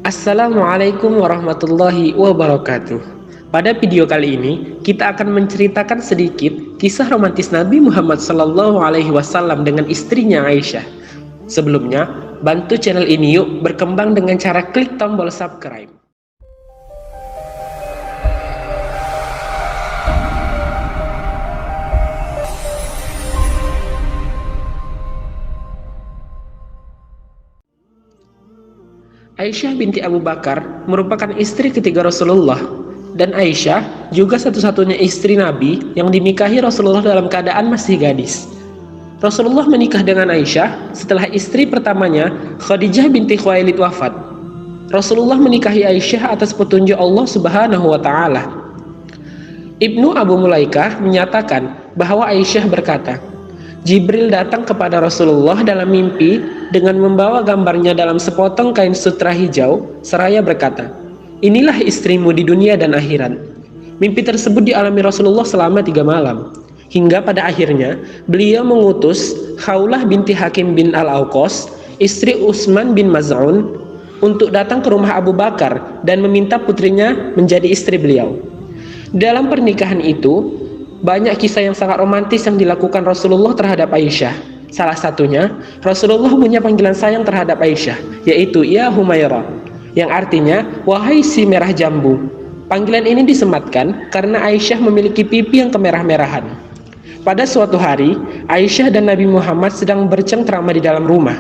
Assalamualaikum warahmatullahi wabarakatuh. Pada video kali ini, kita akan menceritakan sedikit kisah romantis Nabi Muhammad SAW dengan istrinya Aisyah. Sebelumnya, bantu channel ini yuk berkembang dengan cara klik tombol subscribe. Aisyah binti Abu Bakar merupakan istri ketiga Rasulullah, dan Aisyah juga satu-satunya istri Nabi yang dinikahi Rasulullah dalam keadaan masih gadis. Rasulullah menikah dengan Aisyah setelah istri pertamanya Khadijah binti Khuwailid wafat. Rasulullah menikahi Aisyah atas petunjuk Allah Subhanahu wa Ta'ala. Ibnu Abu Mulaikah menyatakan bahwa Aisyah berkata, Jibril datang kepada Rasulullah dalam mimpi dengan membawa gambarnya dalam sepotong kain sutra hijau, seraya berkata, "Inilah istrimu di dunia dan akhirat." Mimpi tersebut dialami Rasulullah selama 3 malam, hingga pada akhirnya beliau mengutus Khawlah binti Hakim bin Al-Auqas, istri Utsman bin Maz'un, untuk datang ke rumah Abu Bakar dan meminta putrinya menjadi istri beliau. Dalam pernikahan itu, banyak kisah yang sangat romantis yang dilakukan Rasulullah terhadap Aisyah. Salah satunya, Rasulullah punya panggilan sayang terhadap Aisyah, yaitu Ya Humairah, yang artinya wahai si merah jambu. Panggilan ini disematkan karena Aisyah memiliki pipi yang kemerah-merahan. Pada suatu hari, Aisyah dan Nabi Muhammad sedang bercengkrama di dalam rumah.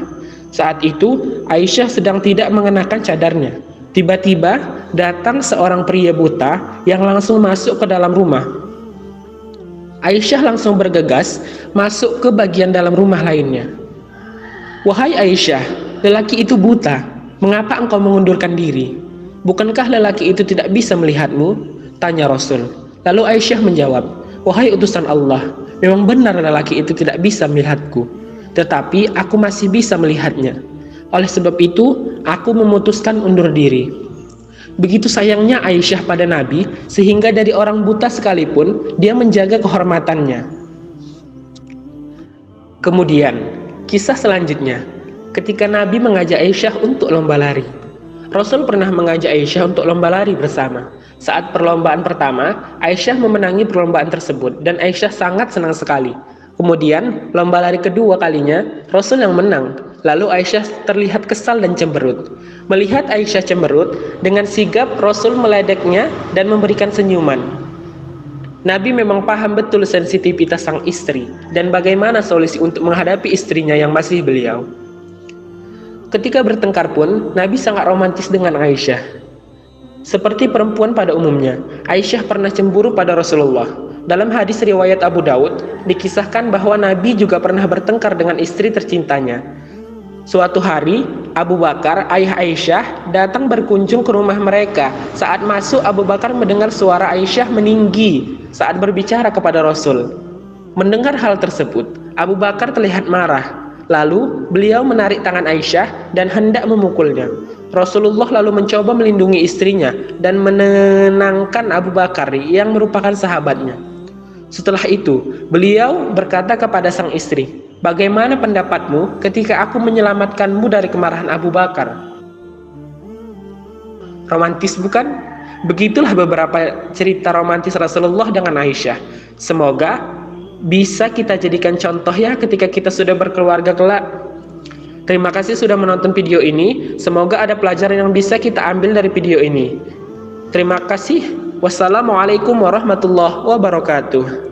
Saat itu, Aisyah sedang tidak mengenakan cadarnya. Tiba-tiba datang seorang pria buta yang langsung masuk ke dalam rumah. Aisyah langsung bergegas masuk ke bagian dalam rumah lainnya. "Wahai Aisyah, lelaki itu buta. Mengapa engkau mengundurkan diri? Bukankah lelaki itu tidak bisa melihatmu?" tanya Rasul. Lalu Aisyah menjawab, "Wahai utusan Allah, memang benar lelaki itu tidak bisa melihatku, tetapi aku masih bisa melihatnya. Oleh sebab itu, aku memutuskan undur diri." Begitu sayangnya Aisyah pada Nabi, sehingga dari orang buta sekalipun dia menjaga kehormatannya. Kemudian, kisah selanjutnya, ketika Nabi mengajak Aisyah untuk lomba lari. Rasul pernah mengajak Aisyah untuk lomba lari bersama. Saat perlombaan pertama, Aisyah memenangi perlombaan tersebut, dan Aisyah sangat senang sekali. Kemudian, lomba lari kedua kalinya, Rasul yang menang. Lalu Aisyah terlihat kesal dan cemberut. Melihat Aisyah cemberut, dengan sigap Rasul meledeknya dan memberikan senyuman. Nabi memang paham betul sensitivitas sang istri dan bagaimana solusi untuk menghadapi istrinya yang masih beliau. Ketika bertengkar pun, Nabi sangat romantis dengan Aisyah. Seperti perempuan pada umumnya, Aisyah pernah cemburu pada Rasulullah. Dalam hadis riwayat Abu Daud, dikisahkan bahwa Nabi juga pernah bertengkar dengan istri tercintanya. Suatu hari, Abu Bakar, ayah Aisyah, datang berkunjung ke rumah mereka. Saat masuk, Abu Bakar mendengar suara Aisyah meninggi saat berbicara kepada Rasul. Mendengar hal tersebut, Abu Bakar terlihat marah. Lalu, beliau menarik tangan Aisyah dan hendak memukulnya. Rasulullah lalu mencoba melindungi istrinya dan menenangkan Abu Bakar yang merupakan sahabatnya. Setelah itu, beliau berkata kepada sang istri, "Bagaimana pendapatmu ketika aku menyelamatkanmu dari kemarahan Abu Bakar?" Romantis bukan? Begitulah beberapa cerita romantis Rasulullah dengan Aisyah. Semoga bisa kita jadikan contoh ya ketika kita sudah berkeluarga kelak. Terima kasih sudah menonton video ini. Semoga ada pelajaran yang bisa kita ambil dari video ini. Terima kasih. Wassalamualaikum warahmatullahi wabarakatuh.